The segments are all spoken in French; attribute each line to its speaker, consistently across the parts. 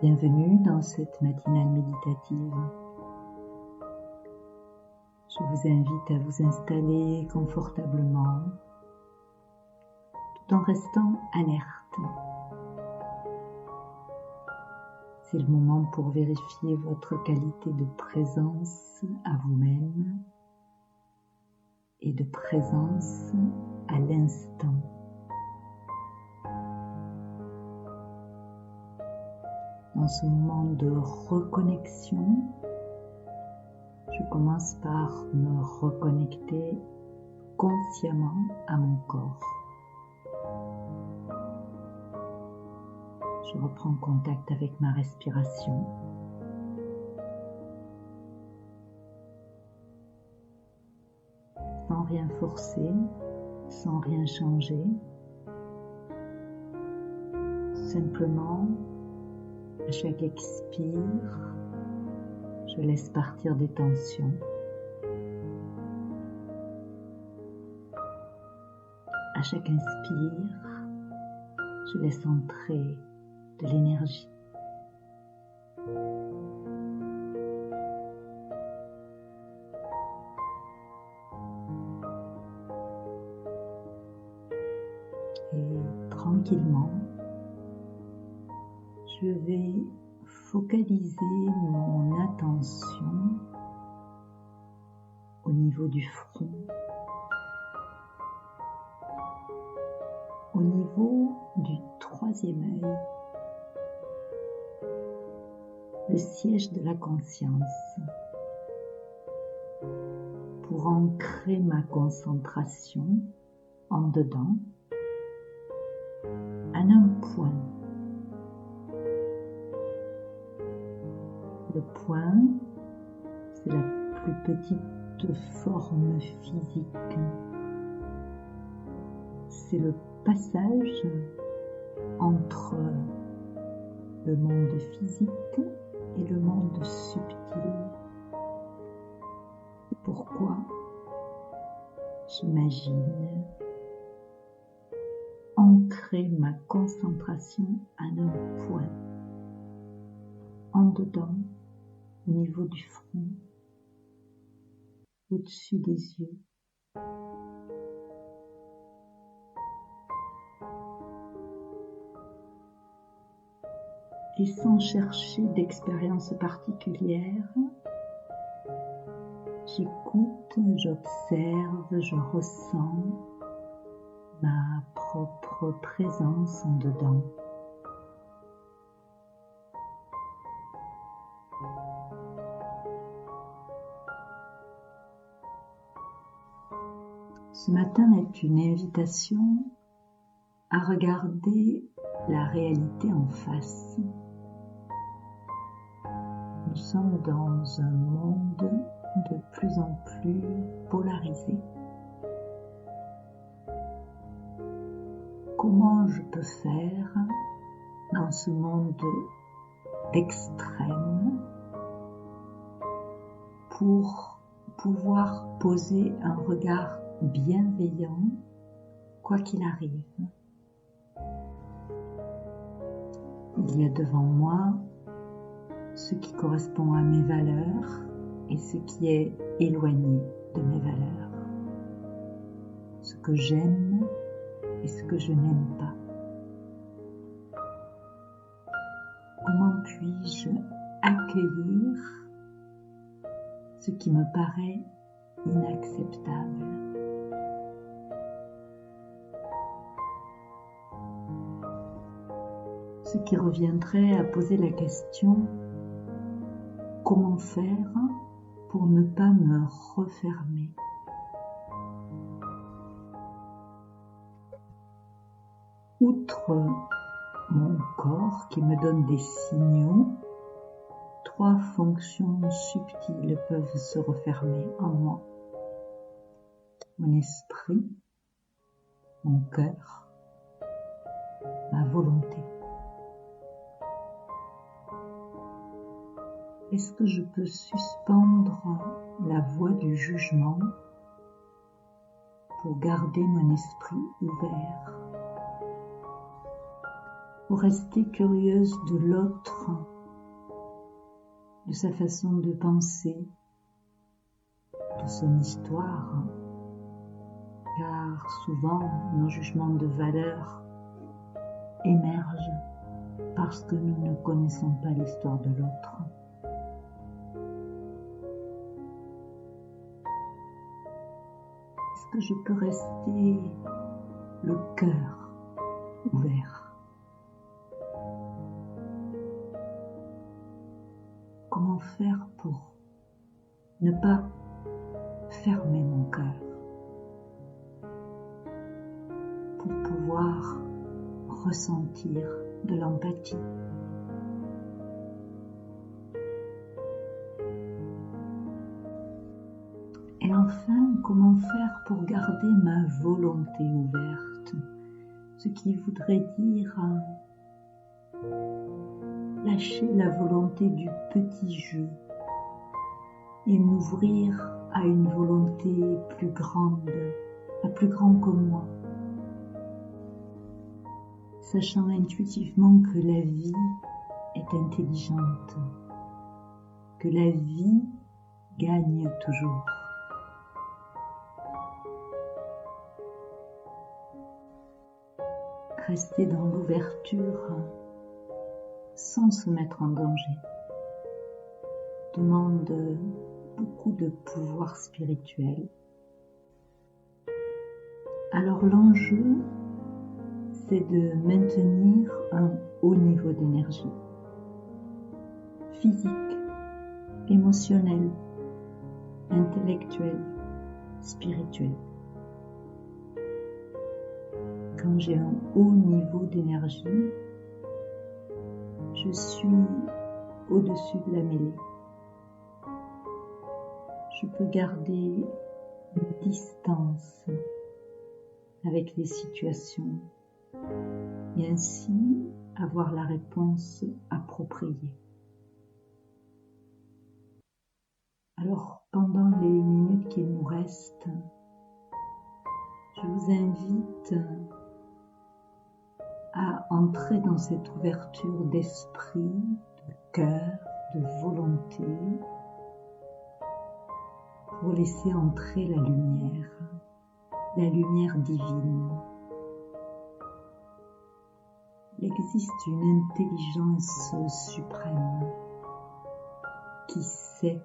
Speaker 1: Bienvenue dans cette matinale méditative. Je vous invite à vous installer confortablement tout en restant alerte. C'est le moment pour vérifier votre qualité de présence à vous-même et de présence à l'instant. Dans ce moment de reconnexion, je commence par me reconnecter consciemment à mon corps. Je reprends contact avec ma respiration. Sans rien forcer, sans rien changer. Simplement, à chaque expire, je laisse partir des tensions. À chaque inspire, je laisse entrer de l'énergie. Et tranquillement, je vais focaliser mon attention au niveau du front, au niveau du troisième œil, le siège de la conscience, pour ancrer ma concentration en dedans, en un point. Le point, c'est la plus petite forme physique. C'est le passage entre le monde physique et le monde subtil. C'est pourquoi j'imagine ancrer ma concentration à un point, en dedans, au niveau du front, au-dessus des yeux. Et sans chercher d'expérience particulière, j'écoute, j'observe, je ressens ma propre présence en dedans. Ce matin est une invitation à regarder la réalité en face. Nous sommes dans un monde de plus en plus polarisé. Comment je peux faire dans ce monde d'extrême pour pouvoir poser un regard bienveillant, quoi qu'il arrive. Il y a devant moi ce qui correspond à mes valeurs et ce qui est éloigné de mes valeurs. Ce que j'aime et ce que je n'aime pas. Comment puis-je accueillir ce qui me paraît inacceptable? Ce qui reviendrait à poser la question: comment faire pour ne pas me refermer? Outre mon corps qui me donne des signaux, 3 fonctions subtiles peuvent se refermer en moi. Mon esprit, mon cœur, ma volonté. Est-ce que je peux suspendre la voie du jugement pour garder mon esprit ouvert, pour rester curieuse de l'autre de sa façon de penser, de son histoire, car souvent nos jugements de valeur émergent parce que nous ne connaissons pas l'histoire de l'autre. Est-ce que je peux rester le cœur ouvert? Comment faire pour ne pas fermer mon cœur, pour pouvoir ressentir de l'empathie? Et enfin, comment faire pour garder ma volonté ouverte? Ce qui voudrait dire lâcher la volonté du petit jeu et m'ouvrir à une volonté plus grande, plus grande que moi, sachant intuitivement que la vie est intelligente, que la vie gagne toujours. Rester dans l'ouverture sans se mettre en danger demande beaucoup de pouvoir spirituel. Alors l'enjeu, c'est de maintenir un haut niveau d'énergie, physique, émotionnel, intellectuel, spirituel. Quand j'ai un haut niveau d'énergie, je suis au-dessus de la mêlée. Je peux garder une distance avec les situations et ainsi avoir la réponse appropriée. Alors, pendant les minutes qu'il nous restent, je vous invite à entrer dans cette ouverture d'esprit, de cœur, de volonté, pour laisser entrer la lumière divine. Il existe une intelligence suprême qui sait,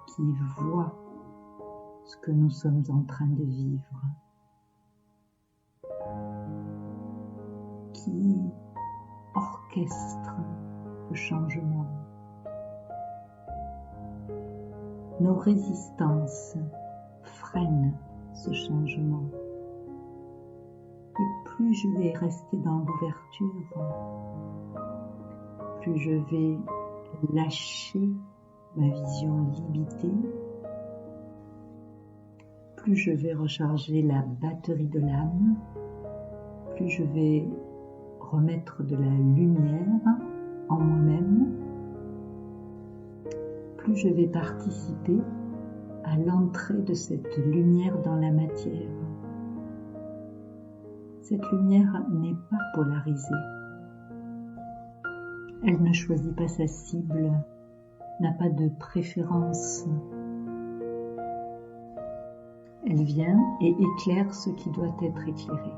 Speaker 1: qui voit ce que nous sommes en train de vivre, qui orchestre le changement. Nos résistances freinent ce changement. Et plus je vais rester dans l'ouverture, plus je vais lâcher ma vision limitée, plus je vais recharger la batterie de l'âme, plus je vais remettre de la lumière en moi-même, plus je vais participer à l'entrée de cette lumière dans la matière. Cette lumière n'est pas polarisée. Elle ne choisit pas sa cible, n'a pas de préférence. Elle vient et éclaire ce qui doit être éclairé.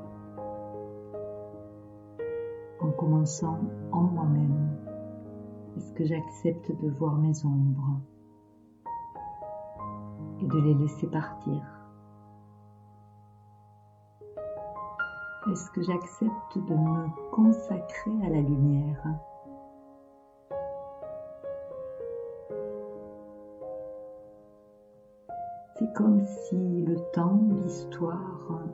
Speaker 1: En commençant en moi-même, est-ce que j'accepte de voir mes ombres et de les laisser partir? Est-ce que j'accepte de me consacrer à la lumière? C'est comme si le temps, l'histoire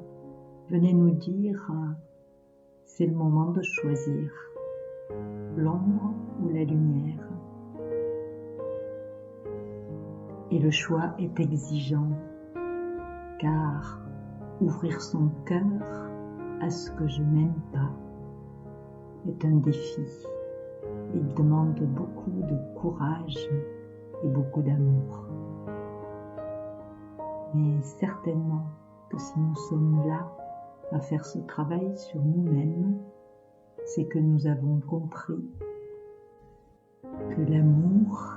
Speaker 1: venait nous dire c'est le moment de choisir l'ombre ou la lumière. Et le choix est exigeant, car ouvrir son cœur à ce que je n'aime pas est un défi. Il demande beaucoup de courage et beaucoup d'amour. Mais certainement que si nous sommes là à faire ce travail sur nous-mêmes, c'est que nous avons compris que l'amour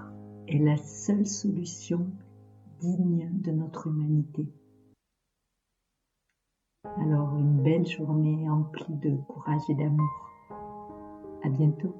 Speaker 1: est la seule solution digne de notre humanité. Alors une belle journée emplie de courage et d'amour. À bientôt.